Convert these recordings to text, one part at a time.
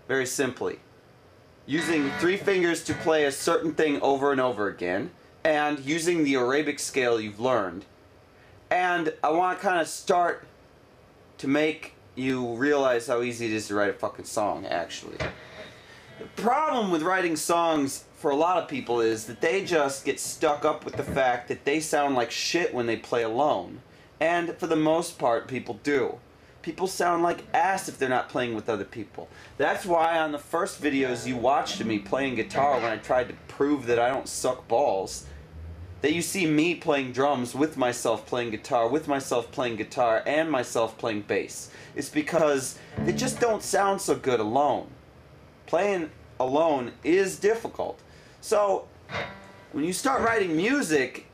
very simply. Using 3 fingers to play a certain thing over and over again, and using the Arabic scale you've learned. And I want to kind of start to make you realize how easy it is to write a fucking song, actually. The problem with writing songs for a lot of people is that they just get stuck up with the fact that they sound like shit when they play alone. And for the most part, people do. People sound like ass if they're not playing with other people. That's why on the first videos you watched of me playing guitar when I tried to prove that I don't suck balls, that you see me playing drums with myself playing guitar, with myself playing guitar, and myself playing bass. It's because they just don't sound so good alone. Playing alone is difficult. So, when you start writing music,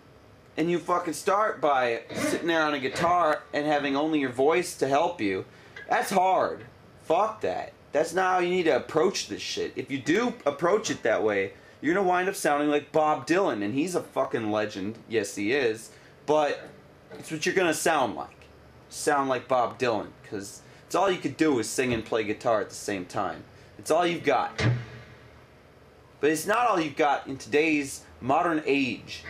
and you fucking start by sitting there on a guitar and having only your voice to help you, that's hard. Fuck that. That's not how you need to approach this shit. If you do approach it that way, you're gonna wind up sounding like Bob Dylan, and he's a fucking legend. Yes, he is. But it's what you're gonna sound like. Sound like Bob Dylan, because it's all you could do is sing and play guitar at the same time. It's all you've got. But it's not all you've got in today's modern age.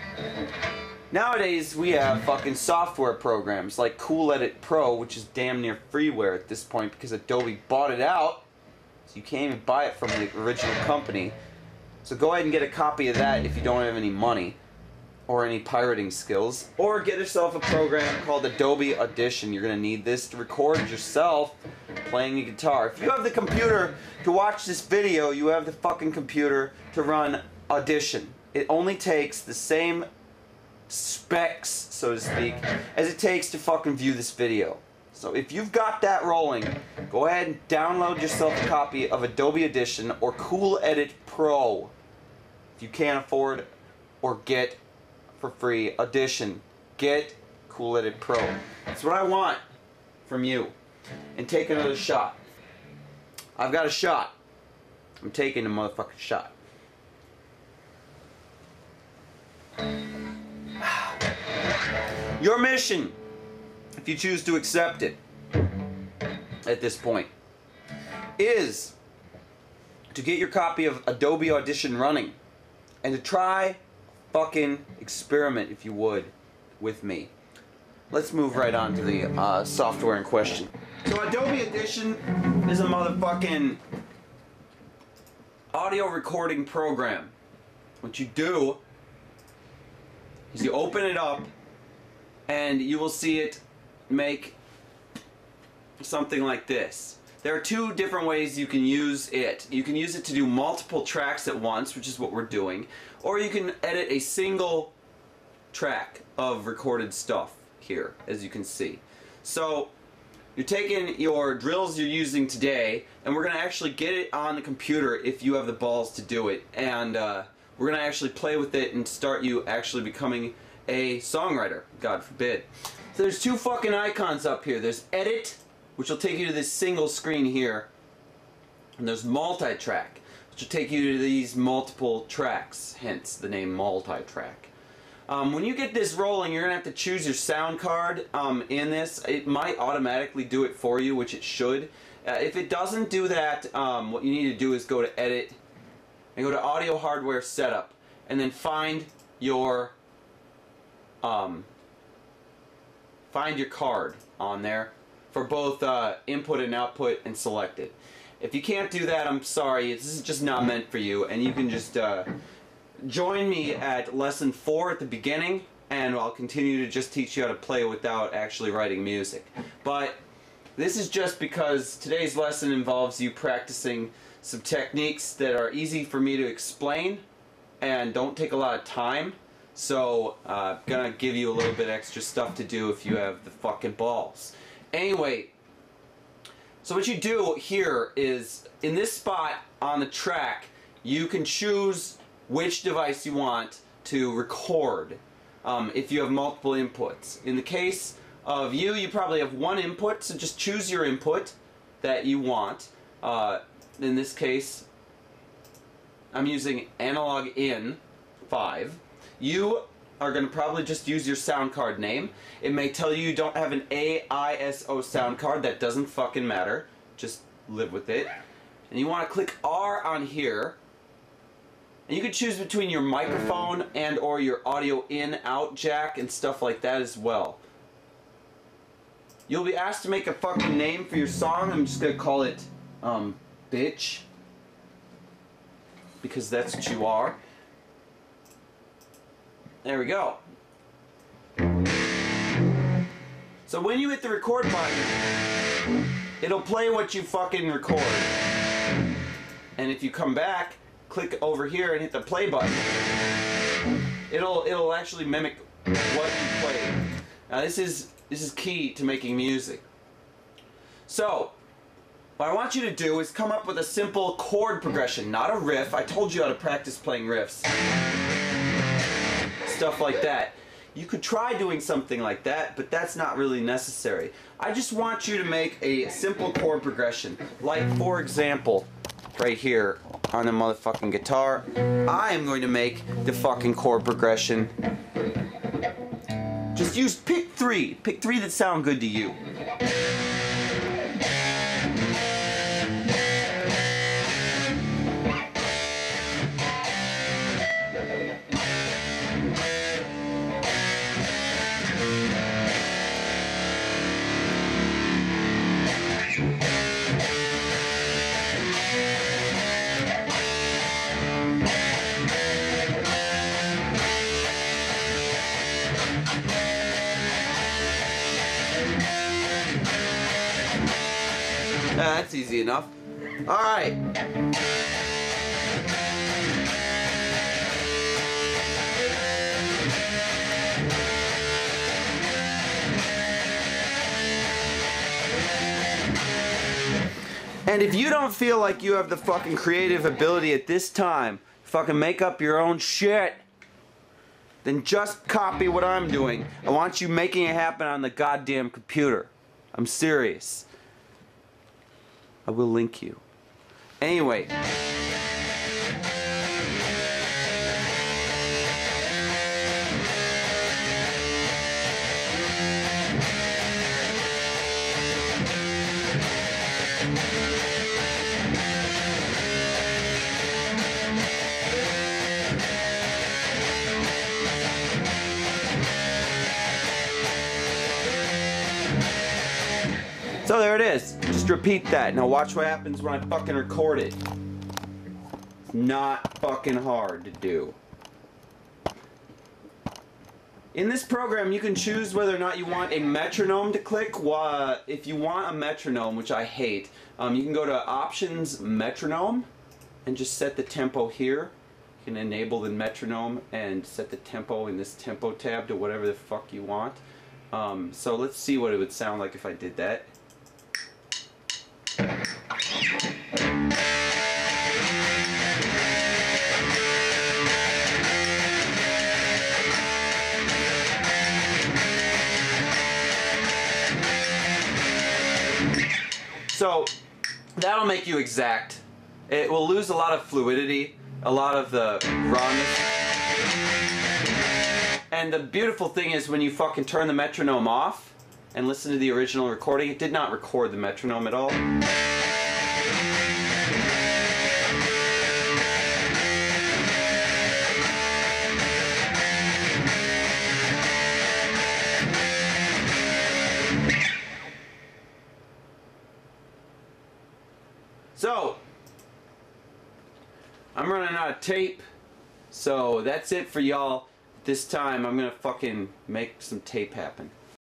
Nowadays, we have fucking software programs like Cool Edit Pro, which is damn near freeware at this point because Adobe bought it out. So you can't even buy it from the original company. So go ahead and get a copy of that if you don't have any money or any pirating skills. Or get yourself a program called Adobe Audition. You're going to need this to record yourself playing a guitar. If you have the computer to watch this video, you have the fucking computer to run Audition. It only takes the same specs, so to speak, as it takes to fucking view this video. So if you've got that rolling, go ahead and download yourself a copy of Adobe Audition or Cool Edit Pro. If you can't afford or get for free Audition, get Cool Edit Pro. That's what I want from you. And take another shot. I've got a shot. I'm taking a motherfucking shot. Your mission, if you choose to accept it at this point, is to get your copy of Adobe Audition running and to try fucking experiment, if you would, with me. Let's move right on to the software in question. So Adobe Audition is a motherfucking audio recording program. What you do is you open it up and you will see it make something like this. There are 2 different ways you can use it. You can use it to do multiple tracks at once, which is what we're doing, or you can edit a single track of recorded stuff here, as you can see. So you're taking your drills you're using today, and we're going to actually get it on the computer if you have the balls to do it, and we're going to actually play with it and start you actually becoming a songwriter, God forbid. So there's 2 fucking icons up here. There's Edit, which will take you to this single screen here, and there's Multi-Track, which will take you to these multiple tracks, hence the name Multi-Track. When you get this rolling, you're going to have to choose your sound card in this. It might automatically do it for you, which it should. If it doesn't do that, what you need to do is go to Edit and go to Audio Hardware Setup, and then find your card on there for both input and output, and select it. If you can't do that, I'm sorry, this is just not meant for you, and you can just join me at lesson 4 at the beginning, and I'll continue to just teach you how to play without actually writing music. But this is just because today's lesson involves you practicing some techniques that are easy for me to explain and don't take a lot of time. So, gonna give you a little bit extra stuff to do if you have the fucking balls. Anyway, so what you do here is, in this spot on the track, you can choose which device you want to record if you have multiple inputs. In the case of you, you probably have 1 input, so just choose your input that you want. In this case, I'm using analog in 5. You are going to probably just use your sound card name. It may tell you don't have an AISO sound card. That doesn't fucking matter. Just live with it. and you want to click R on here. And you can choose between your microphone and or your audio in out jack and stuff like that as well. You'll be asked to make a fucking name for your song. I'm just gonna call it Bitch, because that's what you are. There we go. So when you hit the record button, it'll play what you fucking record. And if you come back, click over here and hit the play button, it'll actually mimic what you played. Now this is key to making music. So what I want you to do is come up with a simple chord progression, not a riff. I told you how to practice playing riffs. Stuff like that. You could try doing something like that, but that's not really necessary. I just want you to make a simple chord progression. Like, for example, right here on the motherfucking guitar, I am going to make the fucking chord progression. Just pick three. Pick three that sound good to you. That's easy enough. Alright. And if you don't feel like you have the fucking creative ability at this time, fucking make up your own shit, then just copy what I'm doing. I want you making it happen on the goddamn computer. I'm serious. I will link you. Anyway. So there it is. Just repeat that. Now watch what happens when I fucking record it. It's not fucking hard to do. In this program, you can choose whether or not you want a metronome to click. If you want a metronome, which I hate, you can go to Options, Metronome, and just set the tempo here. You can enable the metronome and set the tempo in this tempo tab to whatever the fuck you want. So let's see what it would sound like if I did that. So that'll make you exact. It will lose a lot of fluidity, a lot of the rawness. And the beautiful thing is when you fucking turn the metronome off and listen to the original recording, it did not record the metronome at all. So, I'm running out of tape, so that's it for y'all. This time I'm gonna fucking make some tape happen.